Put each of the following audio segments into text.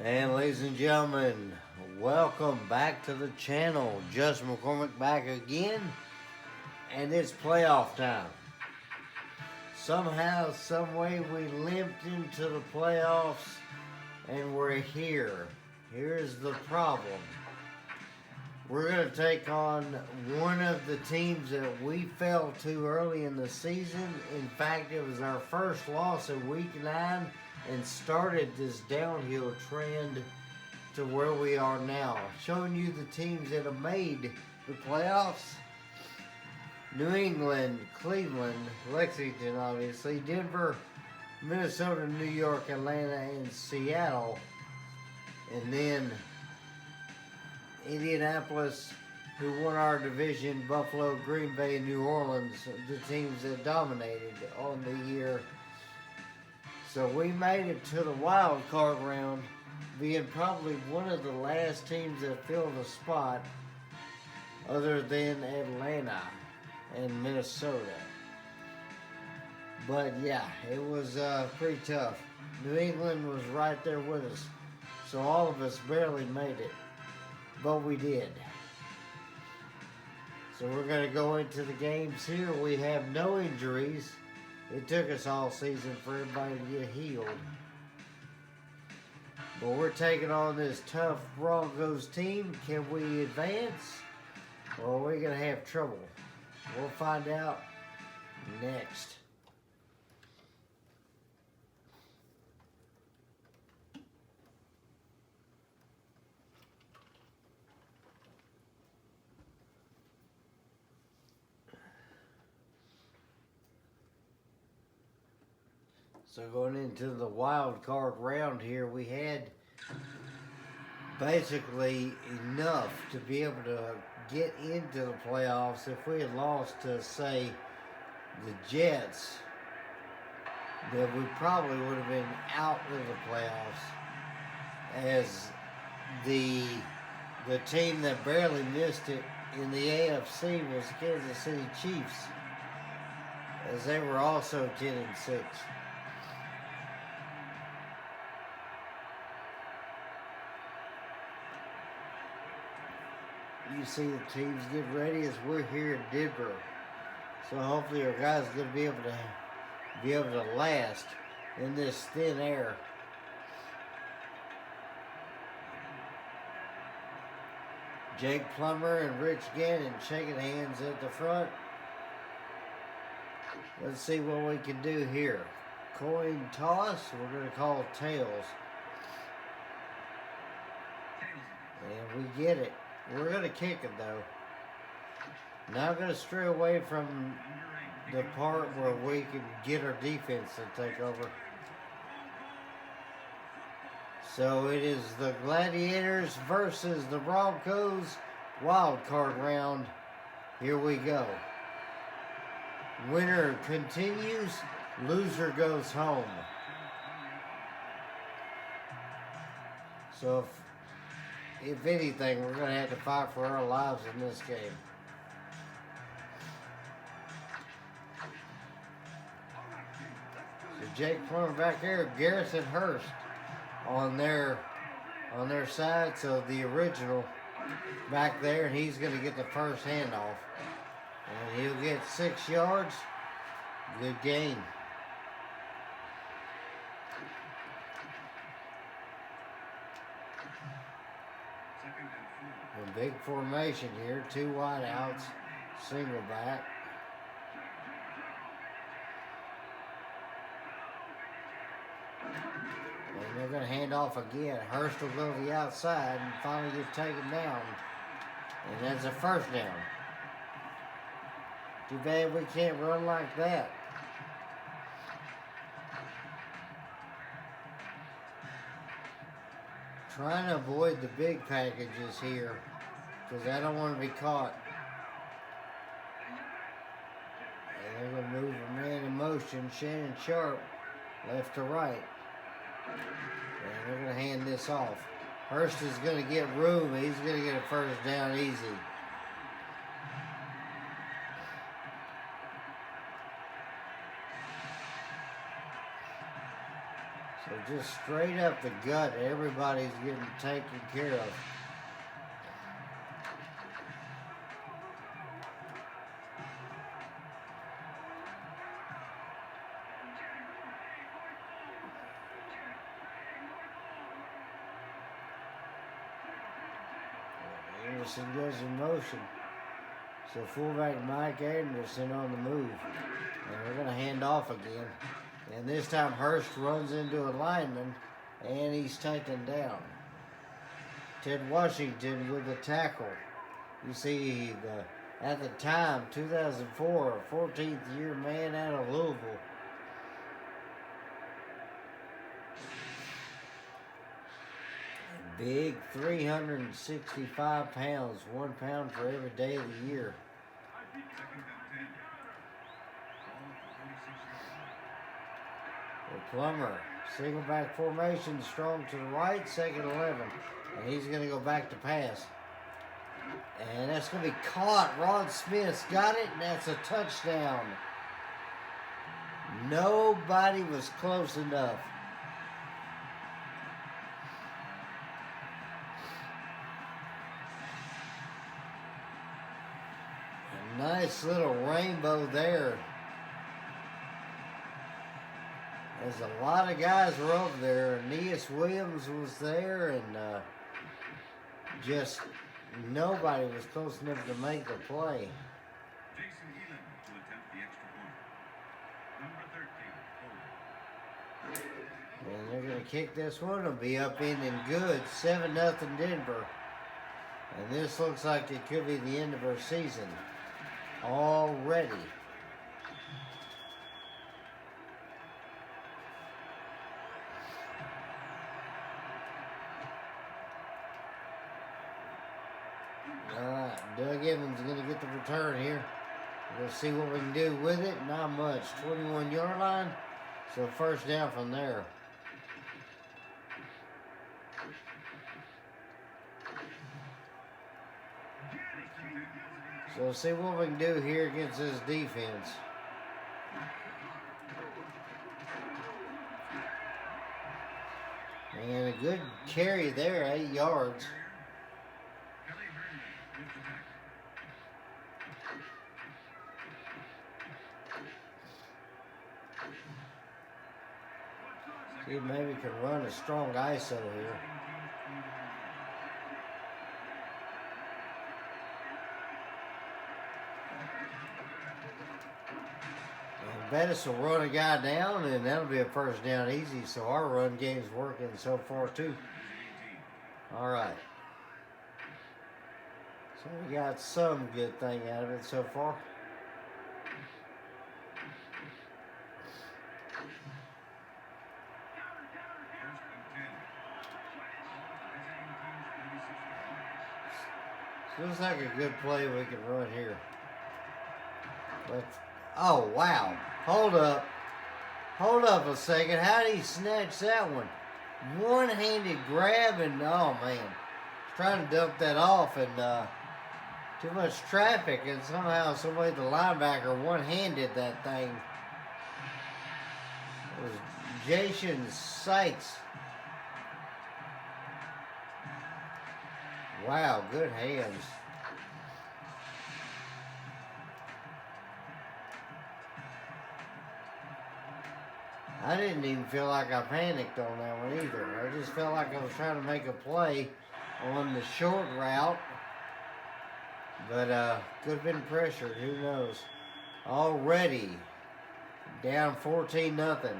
And ladies and gentlemen, welcome back to the channel. Justin McCormick back again, and it's playoff time. Somehow, some way, we limped into the playoffs, and we're here. Here's the problem. We're going to take on one of the teams that we fell to early in the season. In fact, it was our first loss in week 9 and started this downhill trend to where we are now. Showing you the teams that have made the playoffs. New England, Cleveland, Lexington obviously, Denver, Minnesota, New York, Atlanta, and Seattle. And then Indianapolis, who won our division, Buffalo, Green Bay, New Orleans, the teams that dominated on the year. So we made it to the wild card round, being probably one of the last teams that filled a spot other than Atlanta and Minnesota. But yeah, it was pretty tough. New England was right there with us, so all of us barely made it. But we did. So we're going to go into the games here. We have no injuries. It took us all season for everybody to get healed. But we're taking on this tough Broncos team. Can we advance? Or are we going to have trouble? We'll find out next. So going into the wild card round here, we had basically enough to be able to get into the playoffs. If we had lost to, say, the Jets, then we probably would have been out of the playoffs, as the team that barely missed it in the AFC was the Kansas City Chiefs, as they were also 10-6. You see the teams get ready as we're here in Denver. So hopefully our guys are going to be able to last in this thin air. Jake Plummer and Rich Gannon shaking hands at the front. Let's see what we can do here. Coin toss, we're going to call tails. And we get it. We're going to kick it, though. Not going to stray away from the part where we can get our defense to take over. So it is the Gladiators versus the Broncos wild card round. Here we go. Winner continues, loser goes home. So if anything, we're going to have to fight for our lives in this game. So Jake Plummer back there, Garrison Hurst on their side. So the original back there, and he's going to get the first handoff. And he'll get 6 yards. Good gain. A big formation here, 2 wideouts, single back. And they're going to hand off again. Hurst will go to the outside and finally get taken down. And that's a first down. Too bad we can't run like that. Trying to avoid the big packages here, because I don't want to be caught. And they're going to move a man in motion, Shannon Sharp, left to right. And they're going to hand this off. Hurst is going to get room. He's going to get a first down easy. So just straight up the gut, everybody's getting taken care of. Anderson goes in motion. So fullback Mike Anderson on the move. And we're going to hand off again. And this time Hurst runs into a lineman and he's taken down. Ted Washington with the tackle. You see, at the time, 2004, 14th year man out of Louisville. Big, 365 pounds, 1 pound for every day of the year. The Plummer, single back formation, strong to the right, second 11. And he's going to go back to pass. And that's going to be caught. Rod Smith's got it, and that's a touchdown. Nobody was close enough. A nice little rainbow there. There's a lot of guys were over there. Aeneas Williams was there, and just nobody was close enough to make the play. Jason Elam to attempt the extra point. Number 13. And they're going to kick this one. It'll be up in and good. 7-0 Denver. And this looks like it could be the end of our season already. Doug Evans is going to get the return here. We'll see what we can do with it. Not much. 21-yard line. So first down from there. So we'll see what we can do here against this defense. And a good carry there, 8 yards. See, maybe can run a strong ISO here. And Bettis will run a guy down, and that'll be a first down easy. So our run game's working so far too. All right. So we got some good thing out of it so far. Looks like a good play we can run here. But, oh, wow. Hold up. Hold up a second. How did he snatch that one? One-handed grab and, oh, man. Trying to dump that off and too much traffic, and somehow somebody, the linebacker, one-handed that thing. It was Jason Sykes. Wow, good hands. I didn't even feel like I panicked on that one either. I just felt like I was trying to make a play on the short route. But could have been pressured, who knows. Already down 14-0.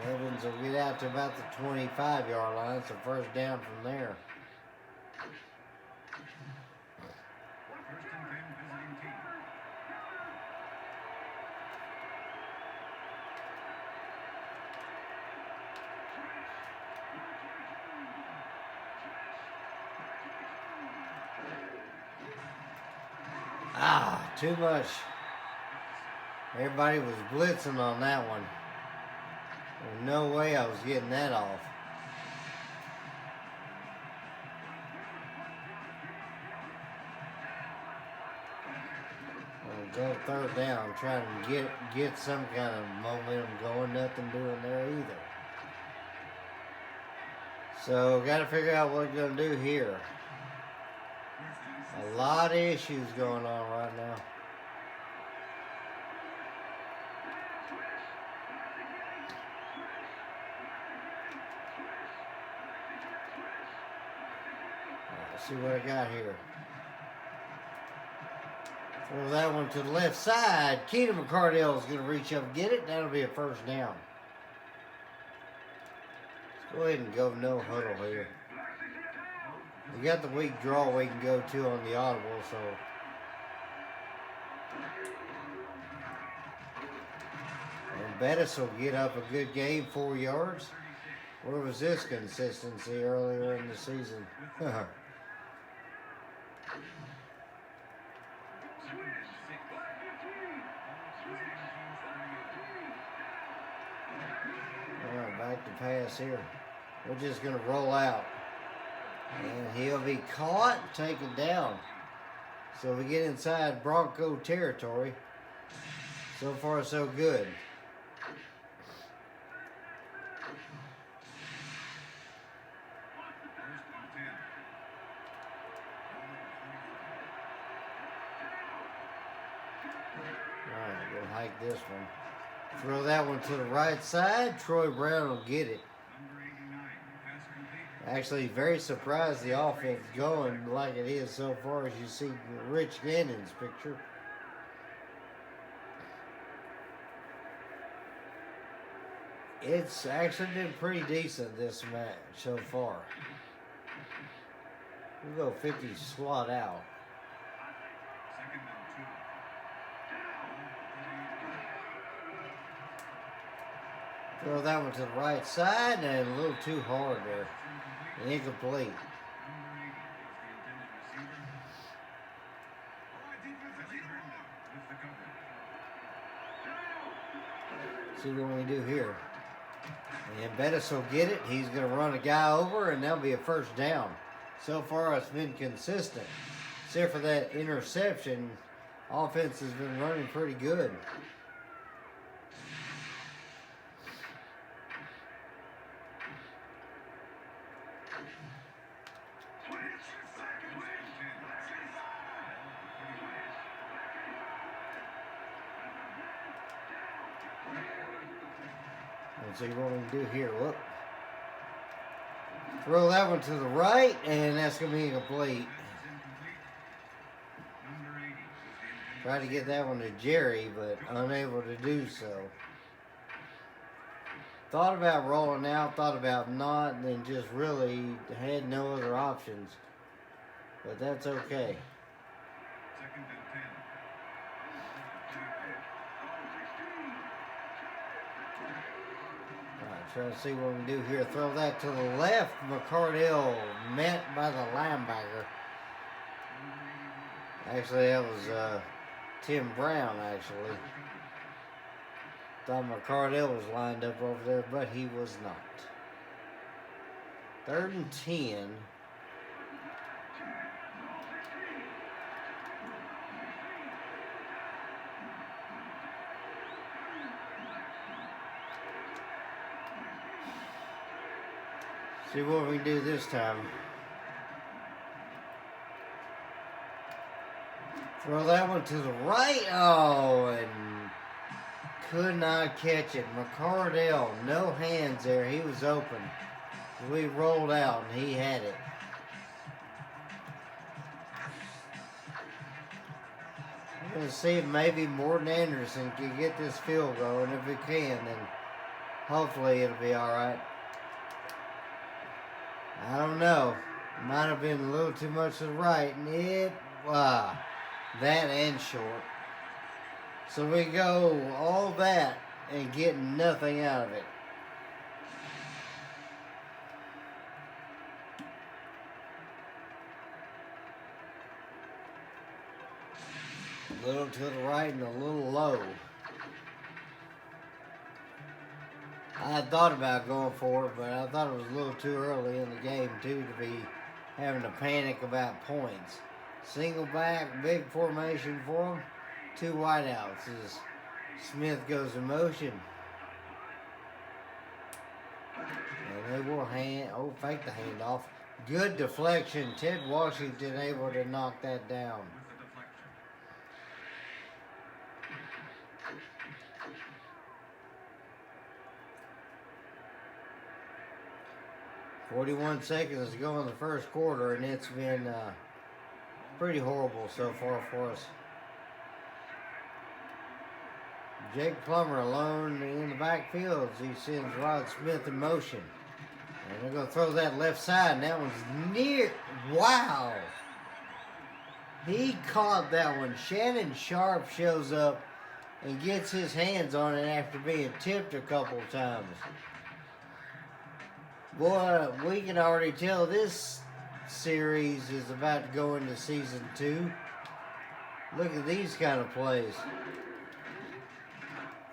Evans will get out to about the 25-yard line, so first down from there. Too much. Everybody was blitzing on that one. There's no way I was getting that off. Go third down, trying to get some kind of momentum going. Nothing doing there either. So got to figure out what we're gonna do here. A lot of issues going on right now. Let's see what I got here. Throw that one to the left side. Keenan McCardell is going to reach up and get it. That'll be a first down. Let's go ahead and go no huddle here. We got the weak draw we can go to on the audible, so. And Bettis will get up a good game, 4 yards. Where was this consistency earlier in the season? Alright, back to pass here. We're just going to roll out. And he'll be caught, taken down. So we get inside Bronco territory. So far, so good. Alright, we'll hike this one. Throw that one to the right side. Troy Brown will get it. Actually, very surprised the offense going like it is so far, as you see Rich Gannon's picture. It's actually been pretty decent this match so far. We'll go 50 slot out. Throw that one to the right side and a little too hard there. Incomplete. See what we do here. And Bettis will get it. He's going to run a guy over, and that'll be a first down. So far, it's been consistent. Except for that interception, offense has been running pretty good. Let's see what we can do here. Whoop. Throw that one to the right, and that's going to be incomplete. Tried to get that one to Jerry, but unable to do so. Thought about rolling out, thought about not, and then just really had no other options. But that's okay. Trying to see what we can do here. Throw that to the left. McCardell met by the linebacker. Actually, that was Tim Brown, actually. Thought McCardell was lined up over there, but he was not. 3rd and 10. See what we can do this time. Throw that one to the right. Oh, and could not catch it. McCardell, no hands there. He was open. We rolled out, and he had it. I'm going to see if maybe Morton Anderson can get this field goal, and if he can, then hopefully it'll be all right. I don't know. Might have been a little too much to the right, and that and short. So we go all that and get nothing out of it. A little to the right and a little low. I thought about going for it, but I thought it was a little too early in the game, too, to be having to panic about points. Single back, big formation for them. 2 wideouts as Smith goes in motion. And they will fake the handoff. Good deflection. Ted Washington able to knock that down. With the deflection. 41 seconds to go in the first quarter, and it's been pretty horrible so far for us. Jake Plummer alone in the backfield as he sends Rod Smith in motion. And they're going to throw that left side, and that one's near. Wow. He caught that one. Shannon Sharp shows up and gets his hands on it after being tipped a couple times. Boy, we can already tell this series is about to go into season 2. Look at these kind of plays.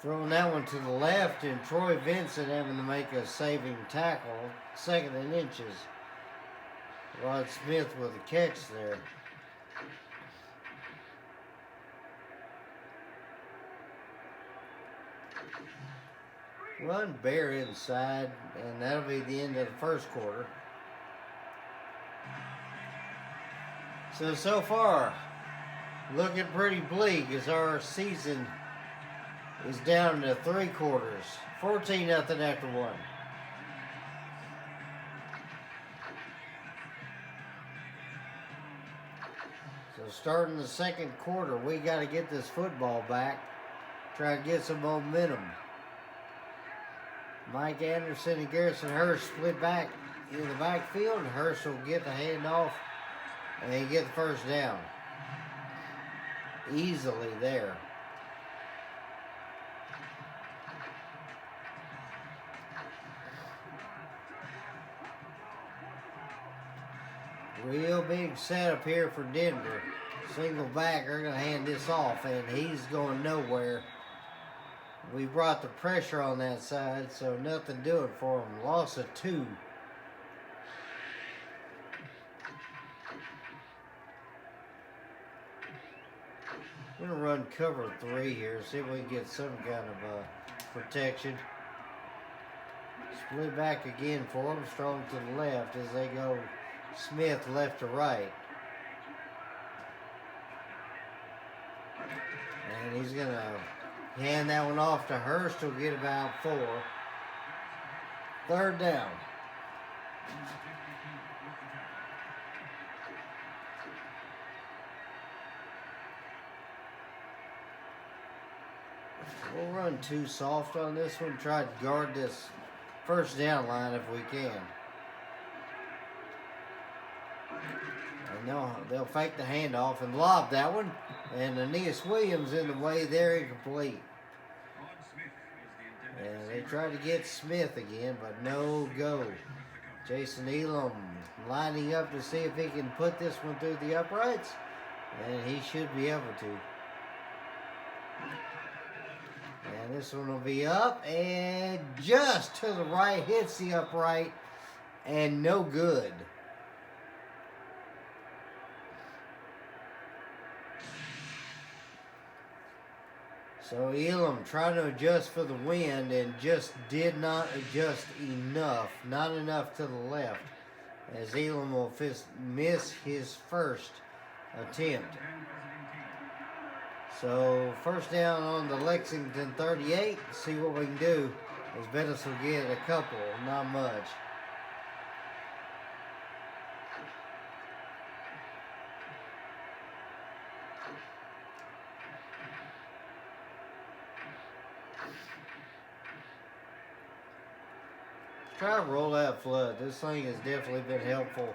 Throwing that one to the left, and Troy Vincent having to make a saving tackle, 2nd and inches. Rod Smith with a catch there. Run Bear inside, and that'll be the end of the first quarter. So far, looking pretty bleak as our season is down to 3 quarters. 14-0 after 1. So starting the second quarter, we got to get this football back. Try to get some momentum. Mike Anderson and Garrison Hurst split back in the backfield, and Hurst will get the handoff and he get the first down. Easily there. Real big setup here for Denver. Single back, they're going to hand this off, and he's going nowhere. We brought the pressure on that side, so nothing doing for him. Loss of 2. We're going to run cover 3 here, see if we can get some kind of protection. Split back again for him, strong to the left as they go Smith left to right. And he's going to hand that one off to Hurst. He'll get about 4. 3rd down. We'll run too soft on this one. Try to guard this first down line if we can. And they'll fake the handoff and lob that one. And Aeneas Williams in the way there, incomplete. And they tried to get Smith again, but no go. Jason Elam lining up to see if he can put this one through the uprights. And he should be able to. And this one will be up and just to the right, hits the upright and no good. So Elam trying to adjust for the wind and just did not adjust enough. Not enough to the left as Elam will miss his first attempt. So first down on the Lexington 38. See what we can do. As Bettis will get a couple, not much. Try to roll out flood. This thing has definitely been helpful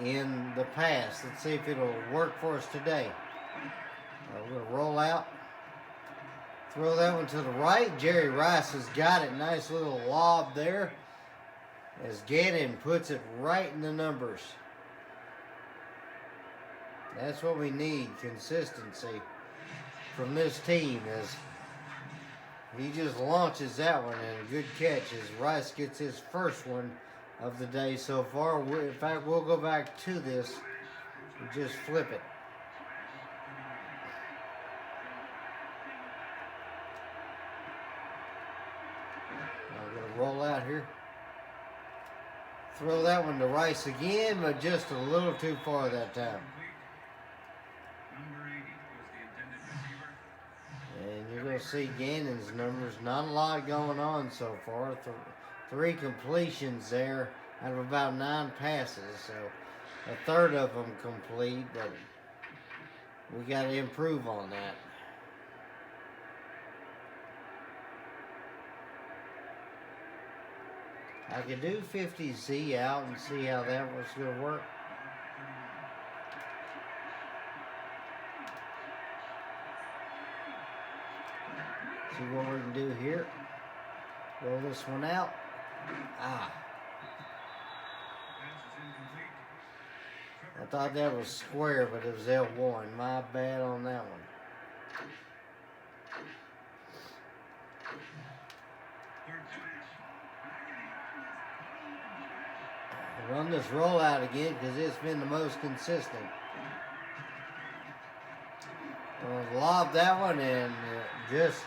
in the past. Let's see if it'll work for us today. We're going to roll out. Throw that one to the right. Jerry Rice has got it. Nice little lob there. As Gannon puts it right in the numbers. That's what we need. Consistency from this team as he just launches that one, and a good catch as Rice gets his first one of the day so far. In fact, we'll go back to this and just flip it. Throw that one to Rice again, but just a little too far that time. Number 80 was the intended receiver. And you're going to see Gannon's numbers. Not a lot going on so far. 3 completions there out of about 9 passes. So a third of them complete, but we got to improve on that. I could do 50Z out and see how that was going to work. See what we can do here. Roll this one out. Pass is incomplete. I thought that was square, but it was L1. My bad on that one. Third down. Run this rollout again because it's been the most consistent. Lob that one and just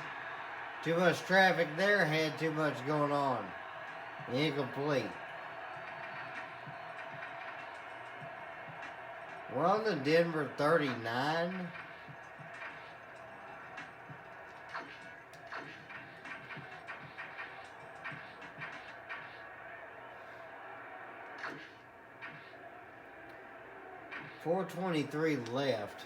too much traffic there. Had too much going on. Incomplete. We're on the Denver 39. .423 left.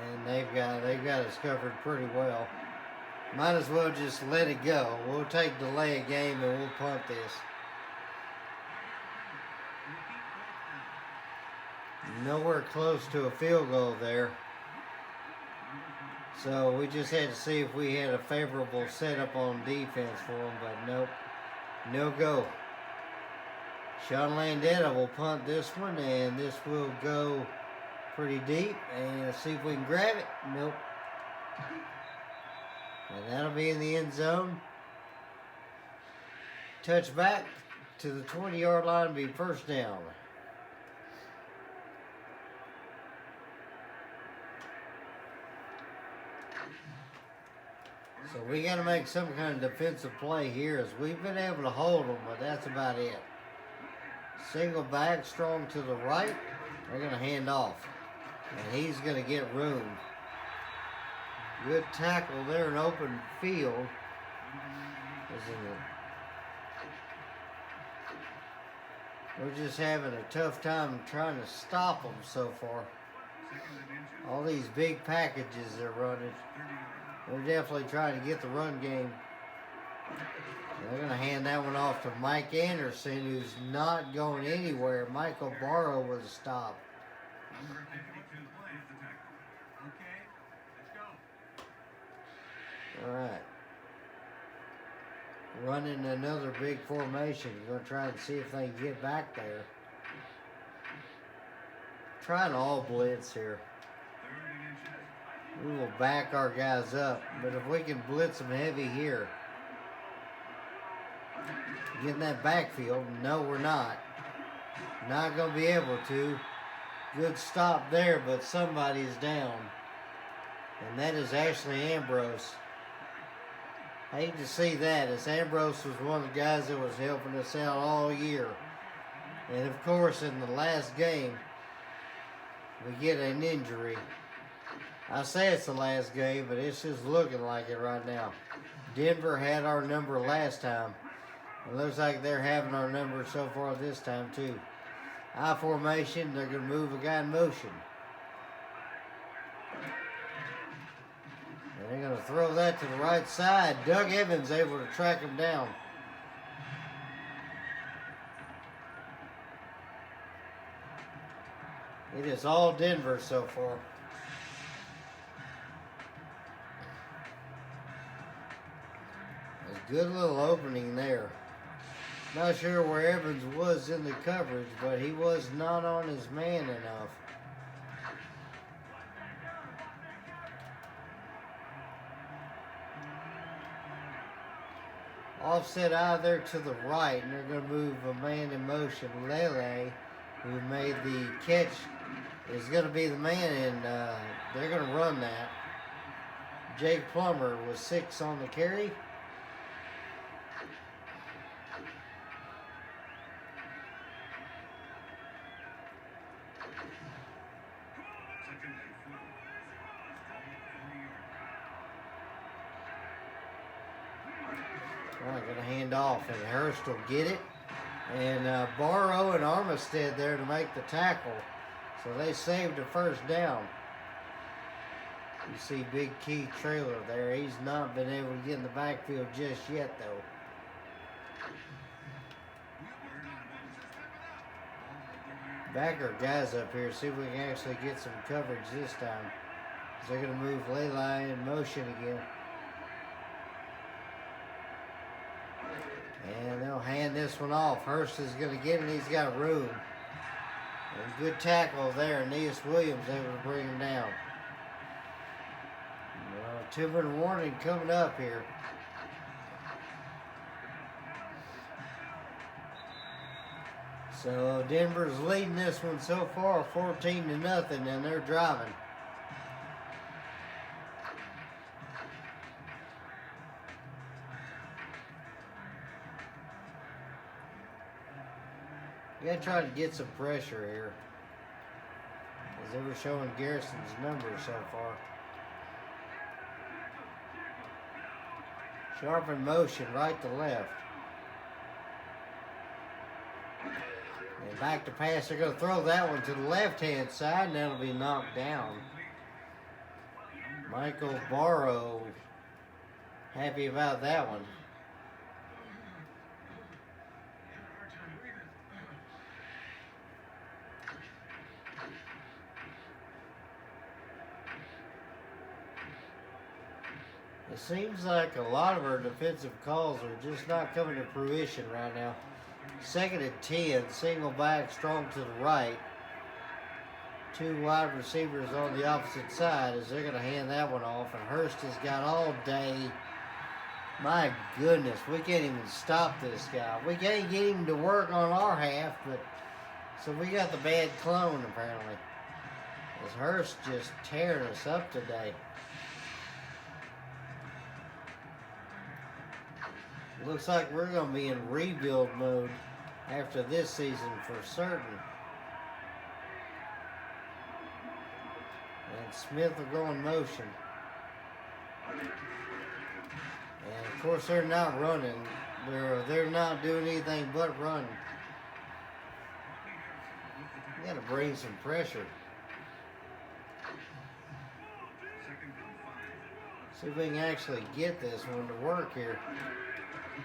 And they've got us covered pretty well. Might as well just let it go. We'll take delay a game and we'll punt this. Nowhere close to a field goal there. So we just had to see if we had a favorable setup on defense for them, but nope. No go. Sean Landetta will punt this one, and this will go pretty deep. And let's see if we can grab it. Nope. And that'll be in the end zone. Touch back to the 20-yard line and be first down. So we got to make some kind of defensive play here, as we've been able to hold them, but that's about it. Single back, strong to the right. They're going to hand off, and he's going to get room. Good tackle there in open field. We're just having a tough time trying to stop them so far. All these big packages they're running. They're definitely trying to get the run game. They're going to hand that one off to Mike Anderson, who's not going anywhere. Michael Barrow with a stop. Number 52 plays the tackle. Okay, let's go. All right. Running another big formation. Going to try and see if they can get back there. Trying all blitz here. Third and inches. We will back our guys up, but if we can blitz them heavy here, get in that backfield. No, we're not. Not going to be able to. Good stop there, but somebody's down. And that is Ashley Ambrose. Hate to see that, as Ambrose was one of the guys that was helping us out all year. And of course, in the last game, we get an injury. I say it's the last game, but it's just looking like it right now. Denver had our number last time. It looks like they're having our number so far this time too. I formation, they're going to move a guy in motion. And they're going to throw that to the right side. Doug Evans able to track him down. It is all Denver so far. A good little opening there. Not sure where Evans was in the coverage, but he was not on his man enough. Offset out there to the right, and they're going to move a man in motion. Lele, who made the catch, is going to be the man, and they're going to run that. Jake Plummer with 6 on the carry. Second and 4. Well, going to hand off, and Hurst will get it. And Barrow and Armistead there to make the tackle. So they saved the first down. You see Big Key Trailer there. He's not been able to get in the backfield just yet, though. Back our guys up here. See if we can actually get some coverage this time. They're going to move Layla in motion again. And they'll hand this one off. Hurst is going to get it. He's got room. And good tackle there. Aeneas Williams able to bring him down. Well, 2-minute warning coming up here. So Denver's leading this one so far 14-0, and they're driving. You gotta try to get some pressure here, as they were showing Garrison's numbers so far. Sharp in motion, right to left. And back to pass. They're going to throw that one to the left-hand side, and that'll be knocked down. Michael Barrow happy about that one. It seems like a lot of our defensive calls are just not coming to fruition right now. 2nd and 10, single back, strong to the right. 2 wide receivers on the opposite side as they're going to hand that one off. And Hurst has got all day. My goodness, we can't even stop this guy. We can't get him to work on our half, but so we got the bad clone apparently. As Hurst just tearing us up today. Looks like we're going to be in rebuild mode after this season for certain. And Smith will go in motion. And of course they're not running. They're not doing anything but running. You got to bring some pressure. See if we can actually get this one to work here.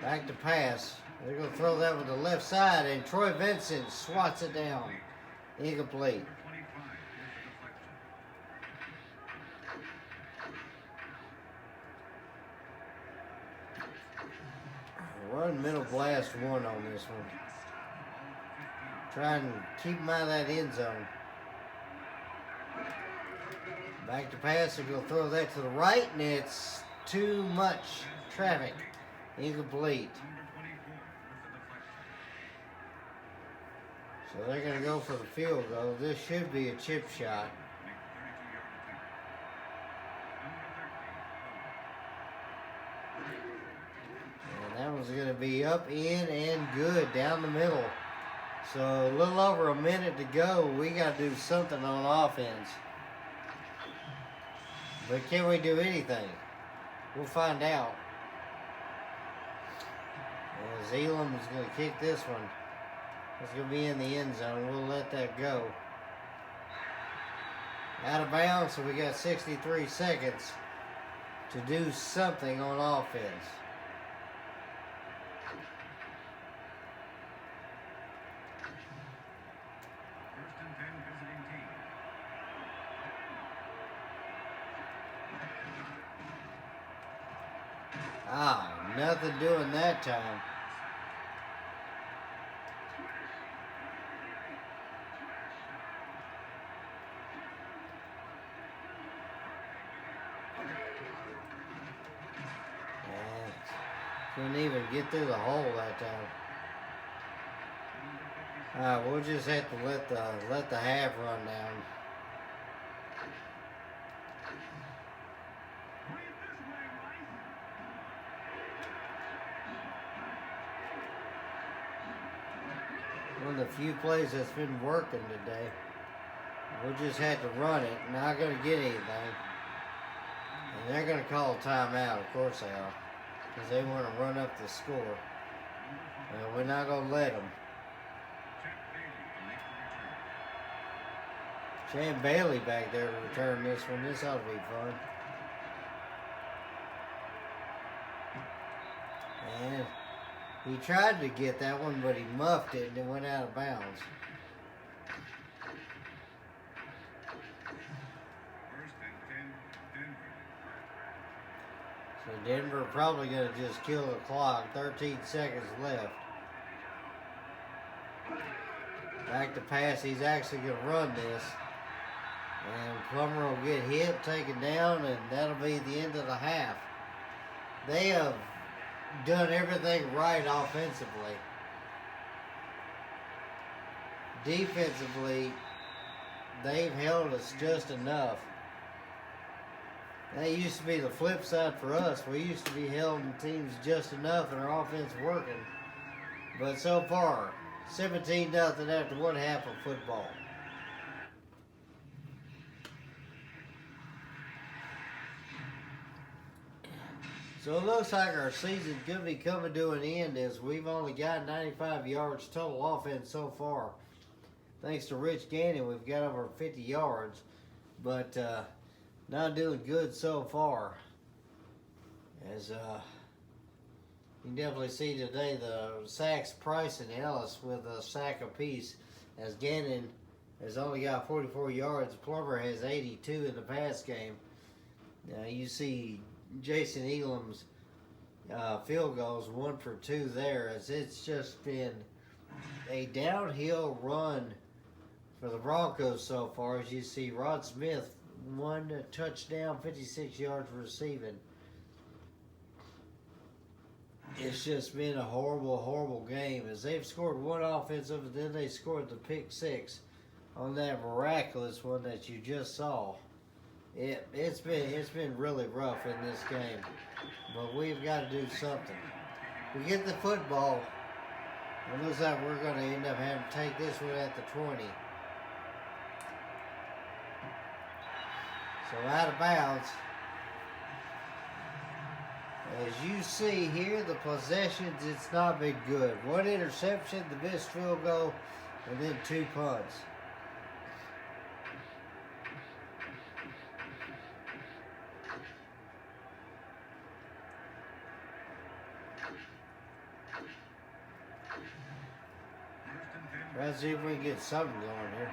Back to pass. They're going to throw that with the left side, and Troy Vincent swats it down. Incomplete. Run middle blast 1 on this one. Try and keep him out of that end zone. Back to pass. They're going to throw that to the right, and it's too much traffic. Incomplete. So they're going to go for the field goal. This should be a chip shot. And that one's going to be up, in, and good down the middle. So a little over a minute to go. We got to do something on offense. But can we do anything? We'll find out. As Elam is going to kick this one. It's going to be in the end zone. We'll let that go. Out of bounds, so we got 63 seconds to do something on offense. First and 10, visiting team. Nothing doing that time. Couldn't even get through the hole that time. Alright, we'll just have to let the half run down. One of the few plays that's been working today. We'll just have to run it. Not going to get anything. And they're going to call a timeout. Of course they are. Because they want to run up the score. And we're not going to let them. Champ Bailey back there to return this one. This ought to be fun. And he tried to get that one, but he muffed it and it went out of bounds. So Denver probably going to just kill the clock. 13 seconds left. Back to pass. He's actually going to run this. And Plummer will get hit, taken down, and that'll be the end of the half. They have done everything right offensively. Defensively, they've held us just enough. That used to be the flip side for us. We used to be holding teams just enough and our offense working. But so far, 17-0 after one half of football. So it looks like our season's going to be coming to an end as we've only got 95 yards total offense so far. Thanks to Rich Gannon, we've got over 50 yards, but not doing good so far. As you can definitely see today, the sacks Price and Ellis with a sack apiece, as Gannon has only got 44 yards. Plummer has 82 in the pass game. Now you see Jason Elam's field goals 1 for 2 there, as it's just been a downhill run for the Broncos so far. As you see, Rod Smith 1 touchdown, 56 yards receiving. It's just been a horrible, horrible game, as they've scored one offensive, and then they scored the pick 6 on that miraculous one that you just saw. It's been really rough in this game, but we've got to do something. We get the football. It looks like we're going to end up having to take this one at the 20. So out of bounds. As you see here, the possessions, it's not been good. 1 interception, the missed field goal, and then 2 punts. Let's see if we can get something going here.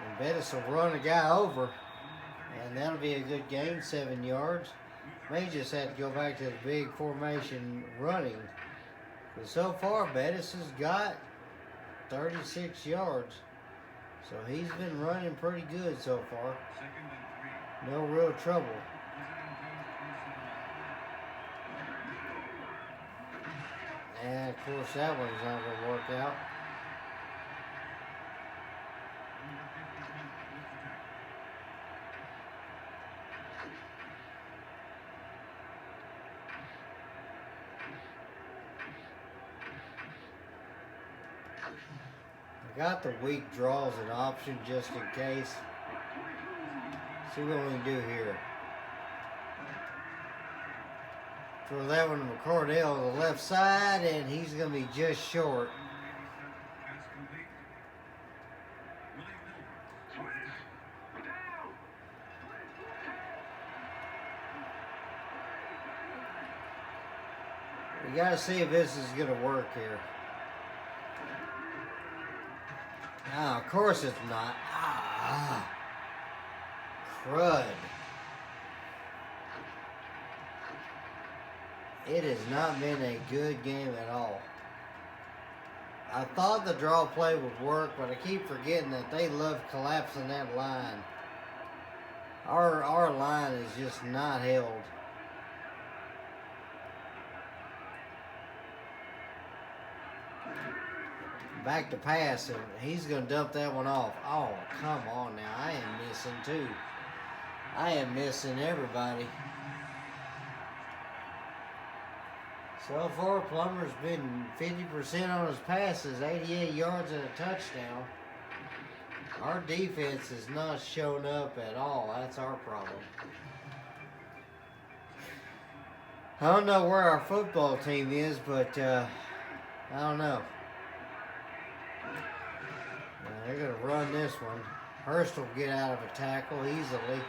And Bettis will run a guy over, and that'll be a good gain, 7 yards. May just have to go back to the big formation running. But so far, Bettis has got 36 yards. So he's been running pretty good so far. No real trouble. And of course that one's not going to work out. I got the weak draws an option just in case. See what we can do here. Throw that one to McCordell on the left side, and he's going to be just short. We got to see if this is going to work here. No, of course it's not. Crud. It has not been a good game at all. I thought the draw play would work, but I keep forgetting that they love collapsing that line. Our line is just not held. Back to pass, and he's going to dump that one off. Oh, come on now. I am missing too. I am missing everybody. So far, Plummer's been 50% on his passes, 88 yards and a touchdown. Our defense has not shown up at all. That's our problem. I don't know where our football team is, but I don't know. They're going to run this one. Hurst will get out of a tackle easily.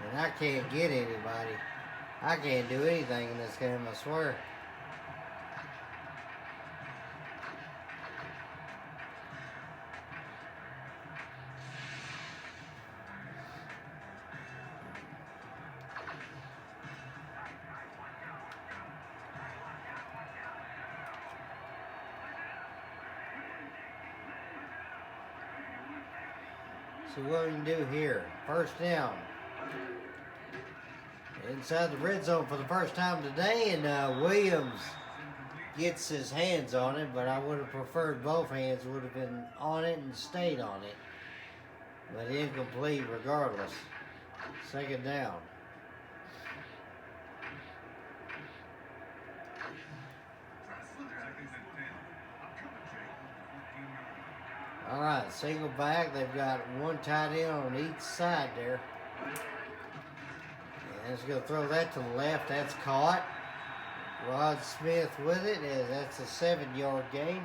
And I can't get anybody. I can't do anything in this game, I swear. See what we can do here. First down. Inside the red zone for the first time today, and Williams gets his hands on it, but I would have preferred both hands would have been on it and stayed on it. But incomplete regardless. Second down. All right, single back. They've got one tight end on each side there. And he's going to throw that to the left. That's caught. Rod Smith with it, as that's a 7-yard gain.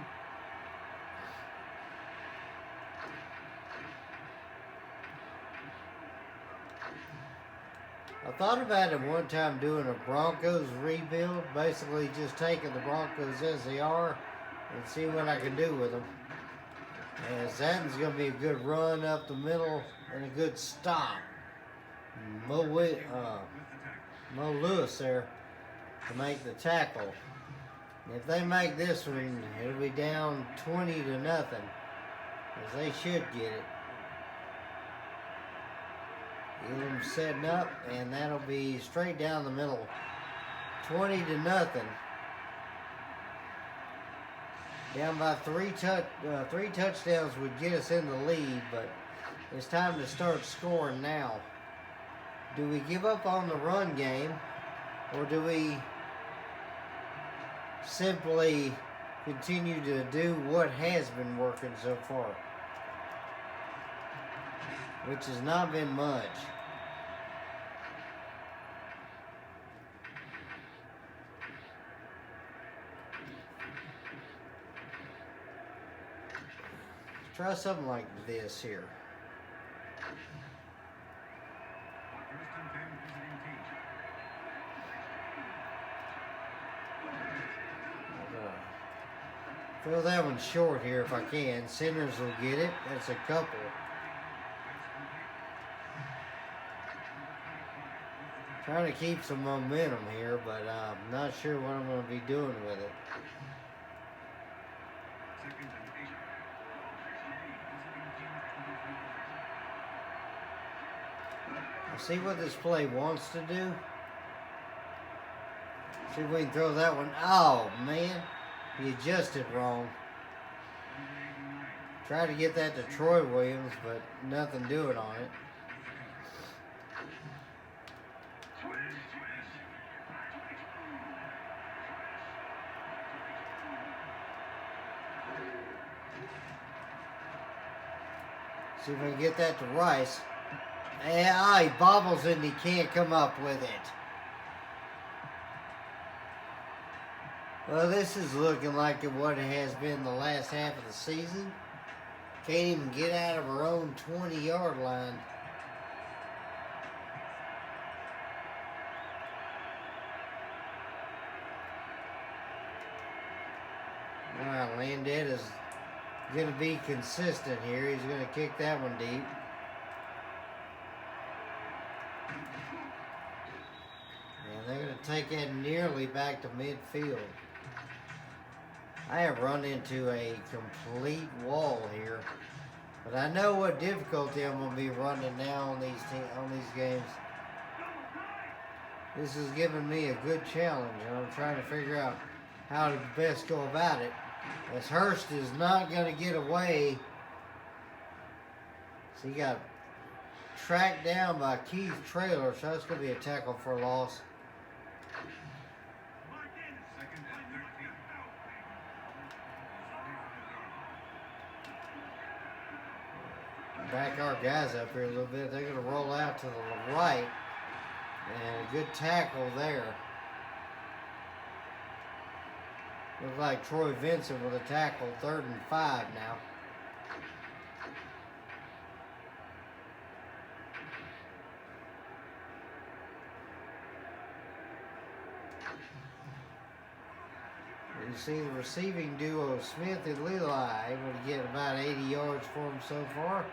I thought about it one time doing a Broncos rebuild, basically just taking the Broncos as they are and see what I can do with them. As that's going to be a good run up the middle and a good stop. Mo Lewis there to make the tackle. And if they make this one, it'll be down 20-0, as they should get it. Elam setting up, and that'll be straight down the middle. 20-0. Down by three touchdowns would get us in the lead, but it's time to start scoring now. Do we give up on the run game, or do we simply continue to do what has been working so far? Which has not been much. Try something like this here. Throw that one short here if I can. Sinners will get it. That's a couple. Trying to keep some momentum here, but I'm not sure what I'm going to be doing with it. See what this play wants to do. See if we can throw that one. Oh, man. He adjusted wrong. Tried to get that to Troy Williams, but nothing doing on it. See if we can get that to Rice. He bobbles it and he can't come up with it. Well, this is looking like what it has been the last half of the season. Can't even get out of our own 20-yard line. All right, Landeta's going to be consistent here. He's going to kick that one deep. And they're going to take that nearly back to midfield. I have run into a complete wall here, but I know what difficulty I'm going to be running now on these games. This is giving me a good challenge, and I'm trying to figure out how to best go about it. As Hurst is not going to get away. So he got tracked down by Keith Traylor, so that's going to be a tackle for a loss. Second and 13. Back our guys up here a little bit. They're going to roll out to the right. And a good tackle there. Looks like Troy Vincent with a tackle. 3rd and 5 now. You see the receiving duo, Smith and Leli, able to get about 80 yards for them so far.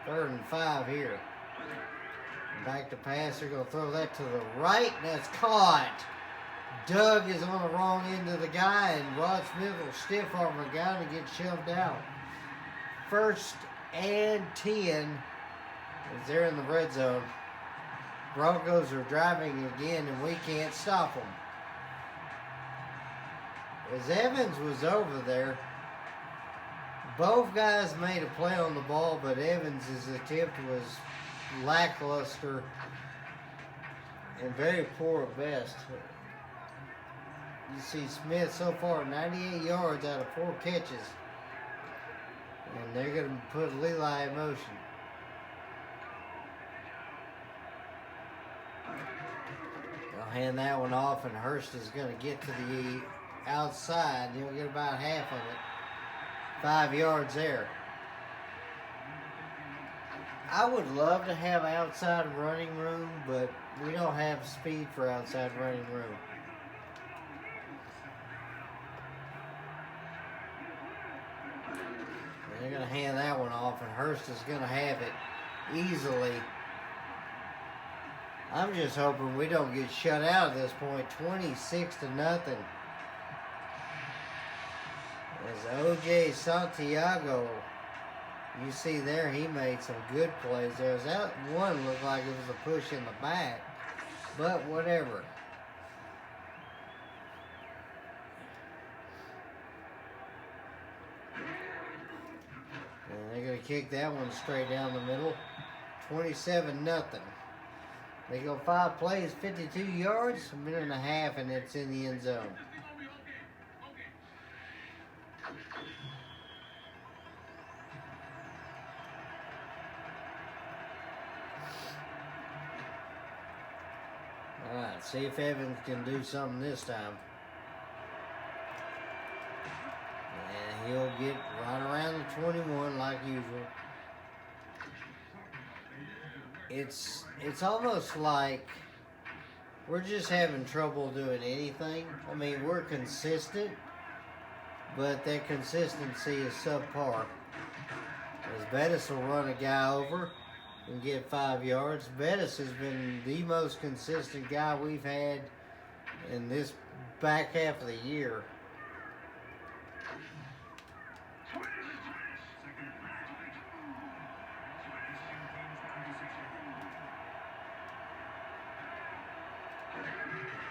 3rd and 5 here. Back to pass. They're going to throw that to the right. That's caught. Doug is on the wrong end of the guy, and Rod Smith will stiff arm the guy to get shoved out. 1st and 10 as they're in the red zone. Broncos are driving again, and we can't stop them. As Evans was over there, both guys made a play on the ball, but Evans' attempt was lackluster and very poor at best. You see Smith so far 98 yards out of 4 catches. And they're going to put Leli in motion. They'll hand that one off, and Hurst is going to get to the outside. He'll get about half of it. 5 yards there. I would love to have outside running room, but we don't have speed for outside running room. They're going to hand that one off, and Hurst is going to have it easily. I'm just hoping we don't get shut out at this point. 26-0. As O.J. Santiago, you see there, he made some good plays there. That one looked like it was a push in the back, but whatever. And they're going to kick that one straight down the middle. 27-0. They go 5 plays, 52 yards, a minute and a half, and it's in the end zone. All right, see if Evans can do something this time. And he'll get right around the 21 like usual. It's almost like we're just having trouble doing anything. I mean, we're consistent, but that consistency is subpar. As Bettis will run a guy over and get 5 yards. Bettis has been the most consistent guy we've had in this back half of the year.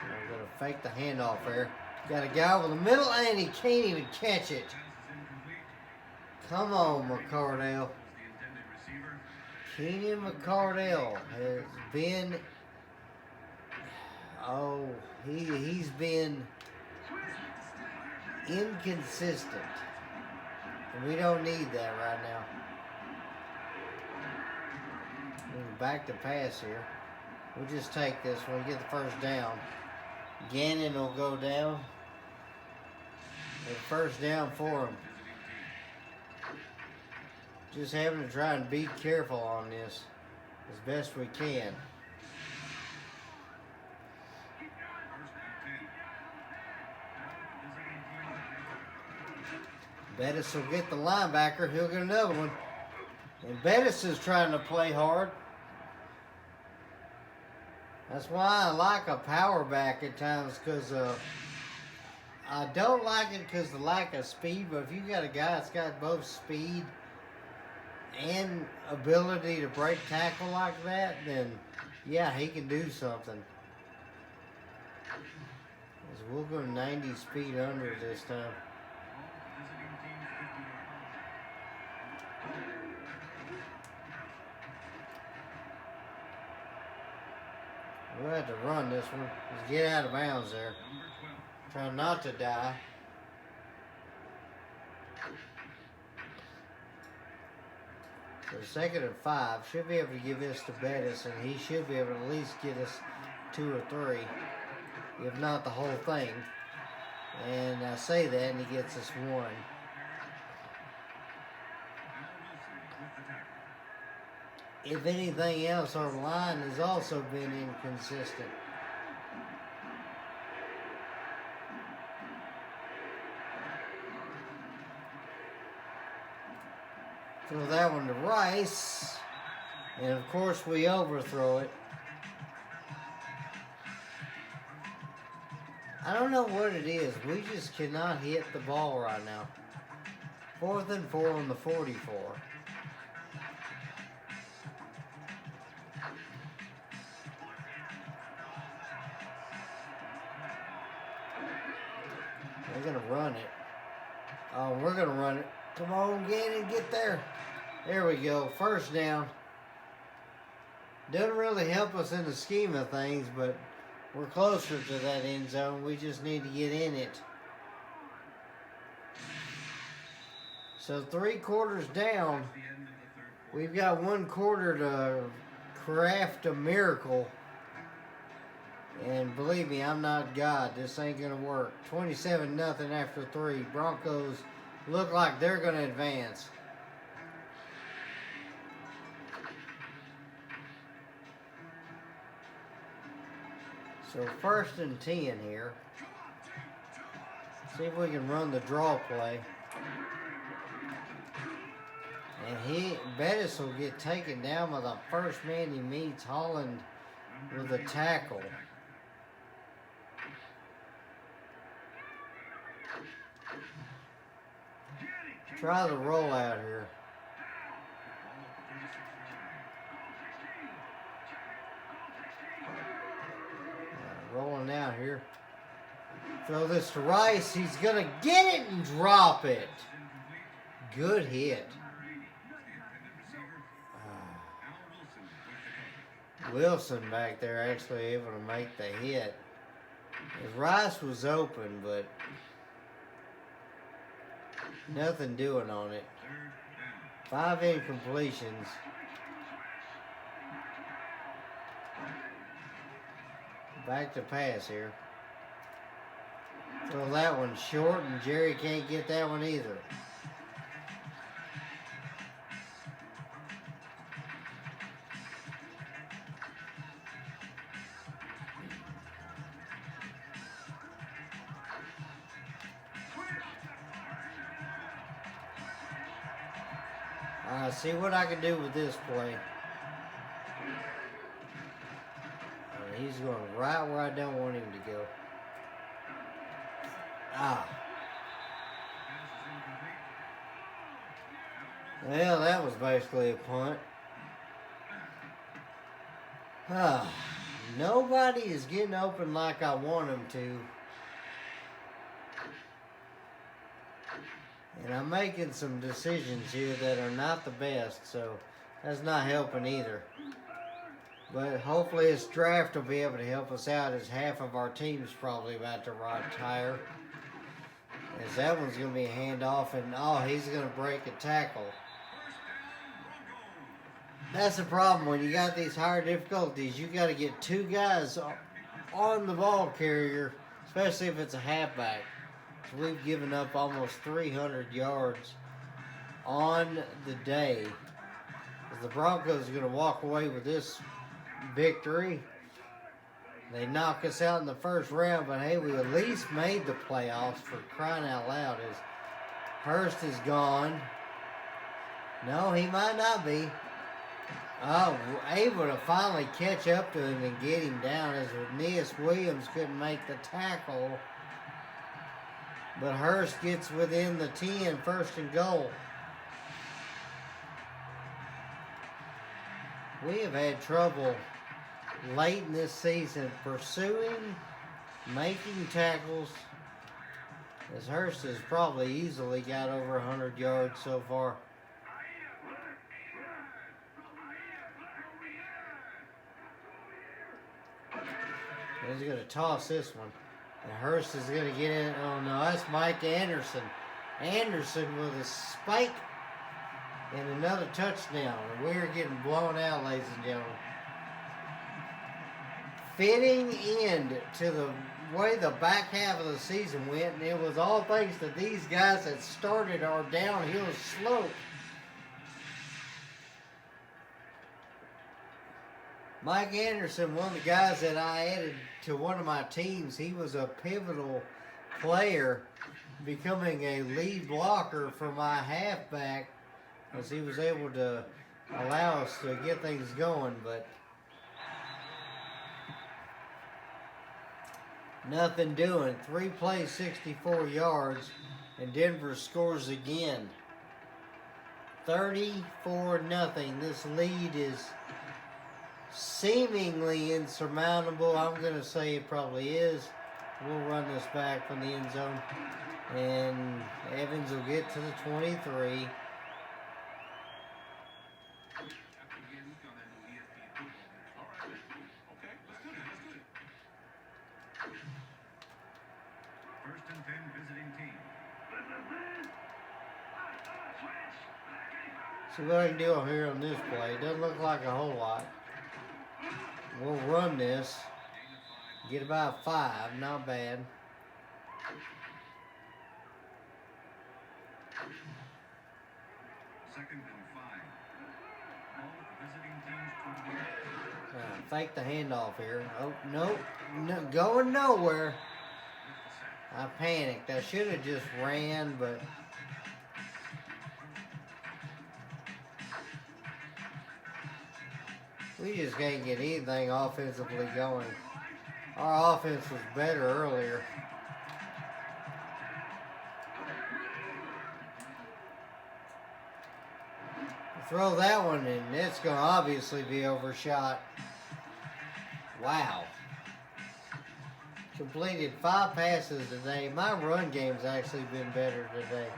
I'm going to fake the handoff there. Got a guy over the middle, and he can't even catch it. Come on, McCardell. Keenan McCardell has been, he's been inconsistent. And we don't need that right now. Back to pass here. We'll just take this one, get the first down. Gannon will go down. And first down for him. Just having to try and be careful on this as best we can. Bettis will get the linebacker. He'll get another one. And Bettis is trying to play hard. That's why I like a power back at times, because I don't like it because of the lack of speed, but if you got a guy that's got both speed and ability to break tackle like that, then yeah, he can do something. As we'll go 90 speed under this time. We'll have to run this one. Just get out of bounds there. Try not to die. So 2nd and 5. Should be able to give this to Bettis, and he should be able to at least get us 2 or 3, if not the whole thing. And I say that, and he gets us 1. If anything else, our line has also been inconsistent. Throw that one to Rice. And of course we overthrow it. I don't know what it is. We just cannot hit the ball right now. 4th and 4 on the 44. We're going to run it. Oh, we're going to run it. Come on, get there. There we go. 1st down. Doesn't really help us in the scheme of things, but we're closer to that end zone. We just need to get in it. So 3 quarters down. We've got 1 quarter to craft a miracle. And believe me, I'm not God. This ain't going to work. 27-0 after 3. Broncos look like they're going to advance. So 1st and 10 here. See if we can run the draw play. And Bettis will get taken down by the first man he meets, Holland, with a tackle. Try the rollout here. Rolling out here. Throw this to Rice. He's going to get it and drop it. Good hit. Wilson back there actually able to make the hit. Rice was open, but nothing doing on it. 5 incompletions. Back to pass here. Throw that one short, and Jerry can't get that one either. See what I can do with this play. He's going right where I don't want him to go. Well, that was basically a punt. Nobody is getting open like I want them to. And I'm making some decisions here that are not the best, so that's not helping either. But hopefully this draft will be able to help us out, as half of our team's probably about to retire. As that one's going to be a handoff, and he's going to break a tackle. That's the problem when you got these higher difficulties. You got to get 2 guys on the ball carrier, especially if it's a halfback. We've given up almost 300 yards on the day. The Broncos are going to walk away with this victory. They knock us out in the 1st round, but hey, we at least made the playoffs, for crying out loud. As Hurst is gone. No, he might not be. Able to finally catch up to him and get him down, as Aeneas Williams couldn't make the tackle. But Hurst gets within the 10, 1st and goal. We have had trouble late in this season pursuing, making tackles, as Hurst has probably easily got over 100 yards so far. He's going to toss this one. And Hurst is going to get in. Oh, no, that's Mike Anderson. Anderson with a spike and another touchdown. And we're getting blown out, ladies and gentlemen. Fitting end to the way the back half of the season went, and it was all thanks to these guys that started our downhill slope. Mike Anderson, one of the guys that I added to one of my teams, he was a pivotal player, becoming a lead blocker for my halfback, as he was able to allow us to get things going, but nothing doing. 3 plays, 64 yards, and Denver scores again. 34-0. This lead is seemingly insurmountable. I'm going to say it probably is. We'll run this back from the end zone. And Evans will get to the 23. First and 10 visiting team. See what I can do here on this play. Doesn't look like a whole lot. We'll run this. Get about 5. Not bad. Second and 5. Ball at the visiting team's 28. Fake the handoff here. Oh, nope. No, going nowhere. I panicked. I should have just ran, but we just can't get anything offensively going. Our offense was better earlier. Throw that one and it's going to obviously be overshot. Wow. Completed 5 passes today. My run game's actually been better today.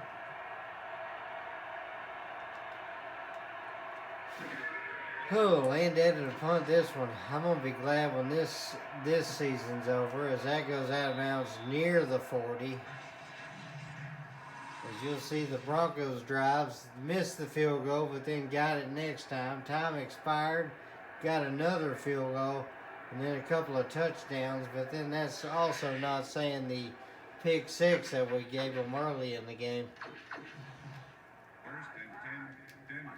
Oh, and added to punt this one. I'm going to be glad when this season's over, as that goes out of bounds near the 40. As you'll see, the Broncos drives, missed the field goal, but then got it next time. Time expired, got another field goal, and then a couple of touchdowns. But then that's also not saying the pick 6 that we gave them early in the game. First and 10, Denver.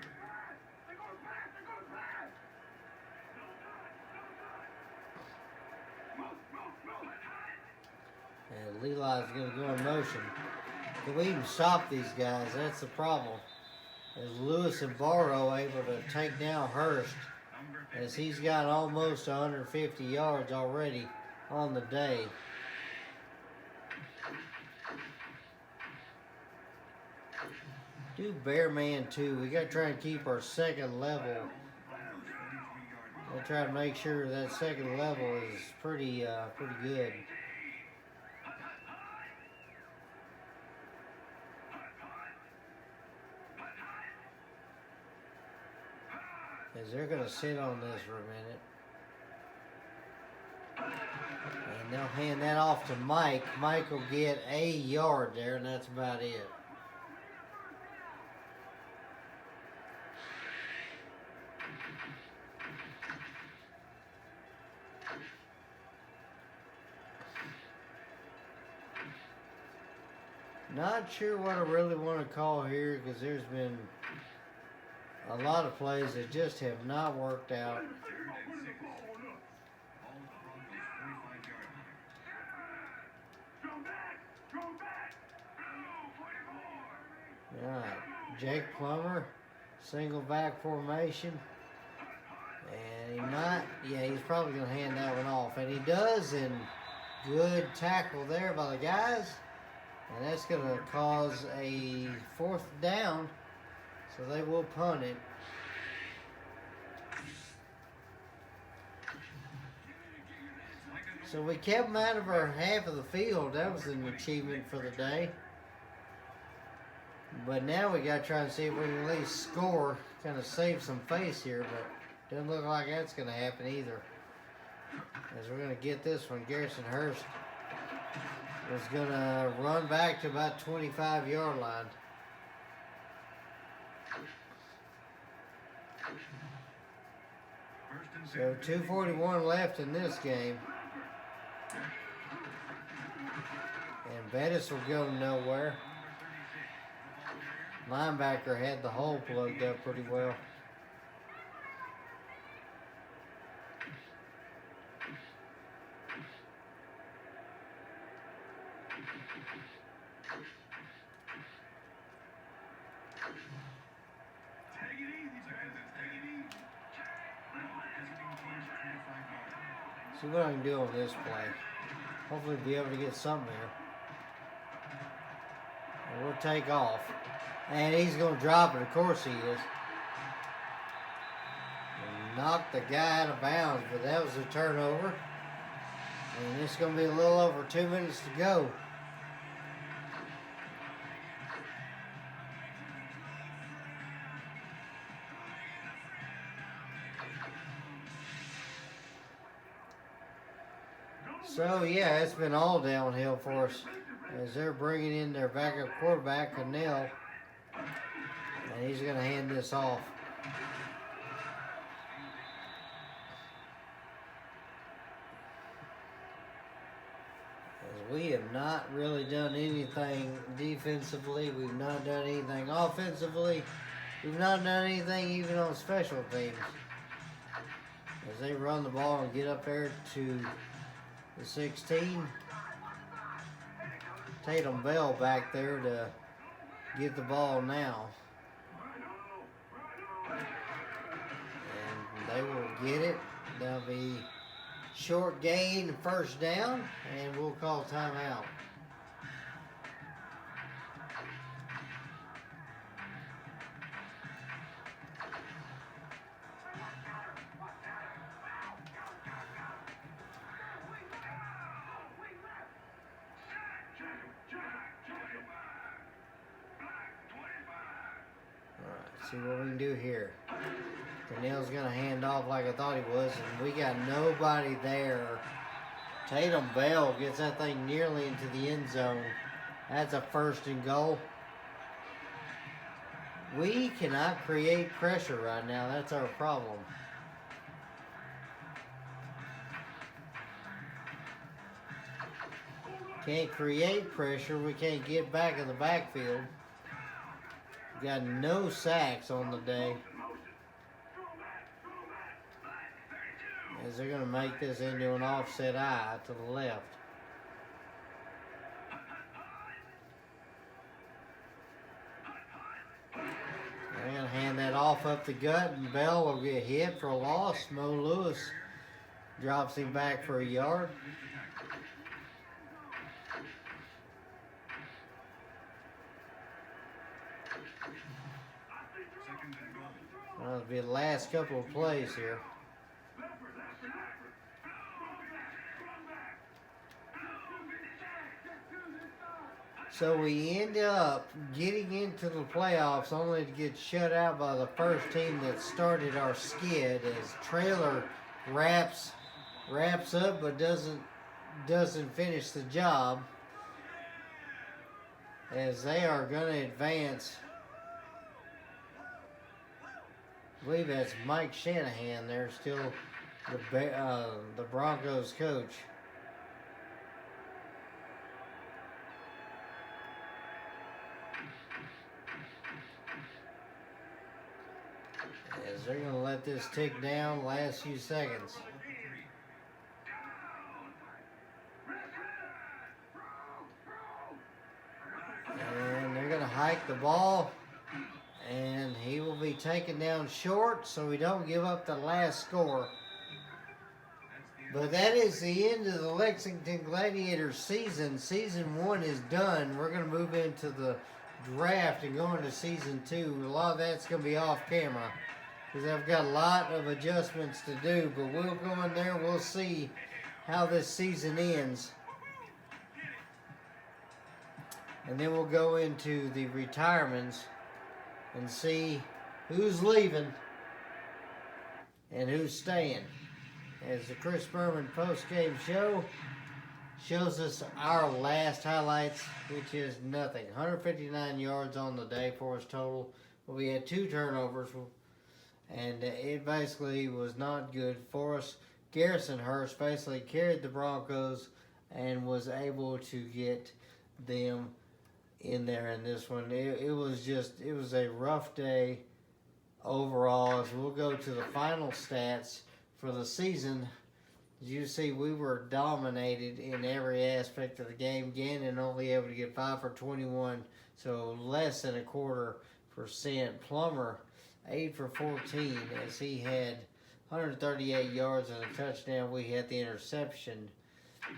And Levi's going to go in motion. Can we even stop these guys? That's the problem. Is Lewis and Barrow able to take down Hurst, as he's got almost 150 yards already on the day. Do bear man too. We got to try and keep our second level. We'll try to make sure that second level is pretty good. As they're going to sit on this for a minute. And they'll hand that off to Mike. Mike will get a yard there, and that's about it. Not sure what I really want to call here, because there's been a lot of plays that just have not worked out. Third and 6. Ball at the Broncos' 45-yard line. All right, Jake Plummer, single back formation. And he might, yeah, he's probably going to hand that one off. And he does, and good tackle there by the guys. And that's going to cause a 4th down. So they will punt it. So we kept them out of our half of the field. That was an achievement for the day. But now we got to try and see if we can at least score. Kind of save some face here, but doesn't look like that's going to happen either. As we're going to get this one, Garrison Hurst was going to run back to about 25-yard line. So 2:41 left in this game. And Bettis will go nowhere. Linebacker had the hole plugged up pretty well. See what I can do on this play. Hopefully be able to get something here. And we'll take off. And he's going to drop it. Of course he is. And knocked the guy out of bounds, but that was a turnover. And it's going to be a little over 2 minutes to go. So, yeah, it's been all downhill for us as they're bringing in their backup quarterback, Cannell, and he's going to hand this off. As we have not really done anything defensively. We've not done anything offensively. We've not done anything even on special teams. As they run the ball and get up there to the 16. Tatum Bell back there to get the ball now. And they will get it. They'll be short gain, first down, and we'll call timeout. See what we can do here. Cannell's going to hand off like I thought he was, and we got nobody there. Tatum Bell gets that thing nearly into the end zone. That's a 1st and goal. We cannot create pressure right now. That's our problem. Can't create pressure. We can't get back in the backfield. Got no sacks on the day. As they're going to make this into an offset eye to the left. They're going to hand that off up the gut, and Bell will get hit for a loss. Mo Lewis drops him back for a yard. That'll be the last couple of plays here. So we end up getting into the playoffs only to get shut out by the first team that started our skid as Trailer wraps up but doesn't finish the job, as they are going to advance. I believe that's Mike Shanahan there, still the Broncos coach. As they're going to let this tick down the last few seconds. And they're going to hike the ball. And he will be taken down short so we don't give up the last score. But that is the end of the Lexington Gladiators season. Season 1 is done. We're going to move into the draft and go into Season 2. A lot of that's going to be off camera because I've got a lot of adjustments to do. But we'll go in there. We'll see how this season ends. And then we'll go into the retirements and see who's leaving and who's staying. as the Chris Berman post-game show shows us our last highlights, which is nothing. 159 yards on the day for us total. We had 2 turnovers, and it basically was not good for us. Garrison Hurst basically carried the Broncos and was able to get them in there in this one. It was a rough day overall. As we'll go to the final stats for the season, as you see, we were dominated in every aspect of the game. Gannon only able to get 5 for 21, so less than a %. Plummer 8 for 14, as he had 138 yards and a touchdown. We had the interception.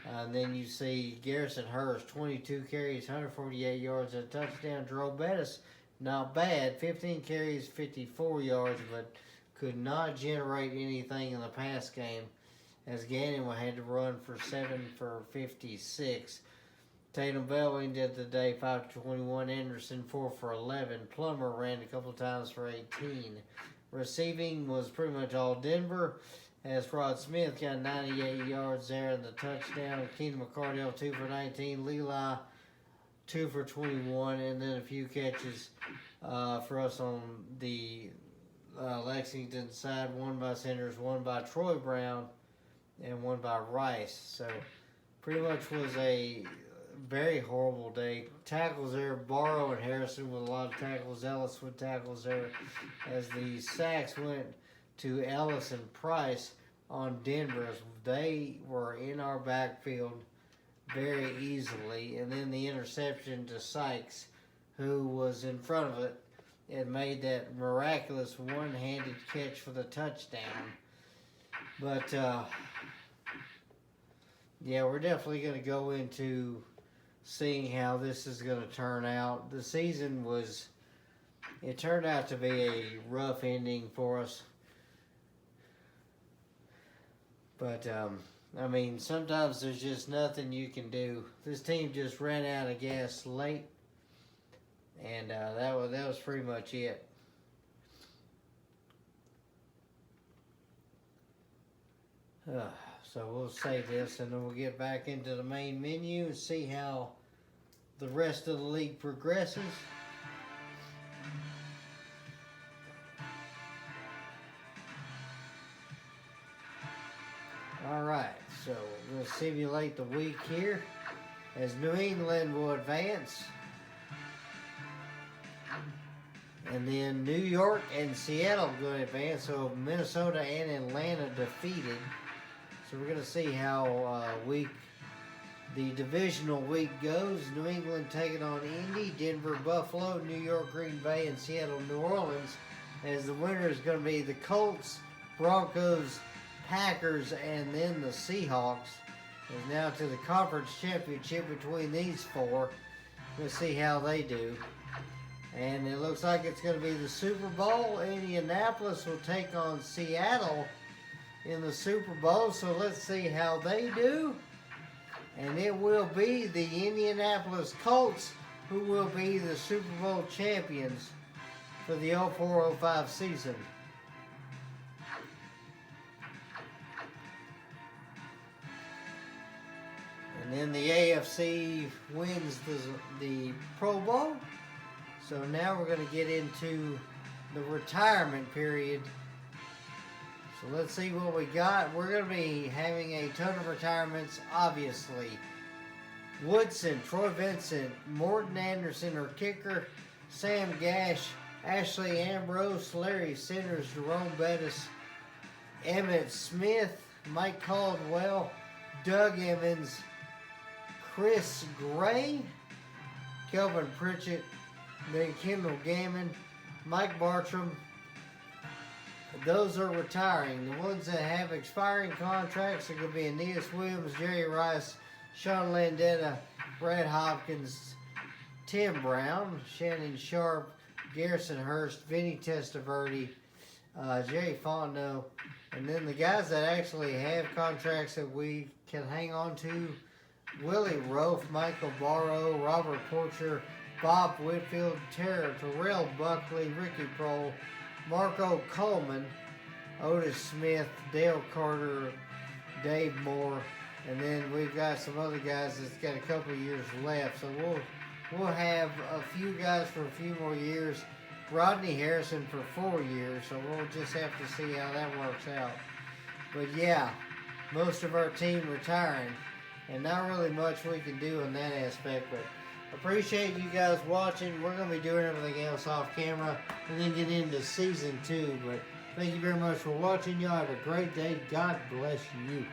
And then you see Garrison Hurst, 22 carries, 148 yards and a touchdown. Drew Bettis, not bad, 15 carries, 54 yards, but could not generate anything in the pass game, as Gannon had to run for 7 for 56. Tatum Bell ended the day 5 for 21. Anderson 4 for 11. Plummer ran a couple times for 18. Receiving was pretty much all Denver, as Rod Smith got 98 yards there in the touchdown. Keenan McCardell 2 for 19. Levi 2 for 21, and then a few catches for us on the Lexington side. 1 by Sanders, 1 by Troy Brown, and 1 by Rice. So pretty much was a very horrible day. Tackles there, Barrow and Harrison with a lot of tackles. Ellis with tackles there, as the sacks went to Ellis and Price on Denver, as they were in our backfield very easily. And then the interception to Sykes, who was in front of it and made that miraculous one-handed catch for the touchdown. But yeah, we're definitely going to go into seeing how this is going to turn out. The season it turned out to be a rough ending for us. But, I mean, sometimes there's just nothing you can do. This team just ran out of gas late, and that was pretty much it. So we'll save this, and then we'll get back into the main menu and see how the rest of the league progresses. All right, so we'll simulate the week here, as New England will advance, and then New York and Seattle will advance. So Minnesota and Atlanta defeated. So we're going to see how the divisional week goes. New England taking on Indy, Denver, Buffalo, New York, Green Bay, and Seattle, New Orleans. As the winner is going to be the Colts, Broncos, Packers, and then the Seahawks. Is now to the conference championship between these 4. We'll see how they do. And it looks like it's going to be the Super Bowl. Indianapolis will take on Seattle in the Super Bowl, so let's see how they do. And it will be the Indianapolis Colts who will be the Super Bowl champions for the 04-05 season. And then the AFC wins the Pro Bowl. So now we're going to get into the retirement period. So let's see what we got. We're going to be having a ton of retirements, obviously. Woodson, Troy Vincent, Morton Anderson, our kicker, Sam Gash, Ashley Ambrose, Larry Sanders, Jerome Bettis, Emmett Smith, Mike Caldwell, Doug Evans, Chris Gray, Kelvin Pritchett, then Kendall Gammon, Mike Bartram. Those are retiring. The ones that have expiring contracts are going to be Aeneas Williams, Jerry Rice, Sean Landetta, Brad Hopkins, Tim Brown, Shannon Sharp, Garrison Hurst, Vinny Testaverde, Jerry Fondo. And then the guys that actually have contracts that we can hang on to: Willie Rofe, Michael Barrow, Robert Porcher, Bob Whitfield, Terrell Buckley, Ricky Prohl, Marco Coleman, Otis Smith, Dale Carter, Dave Moore, and then we've got some other guys that's got a couple of years left. So we'll have a few guys for a few more years. Rodney Harrison for 4 years, so we'll just have to see how that works out. But yeah, most of our team retiring, and not really much we can do in that aspect. But appreciate you guys watching. We're going to be doing everything else off camera and then get into season 2. But thank you very much for watching. Y'all have a great day. God bless you.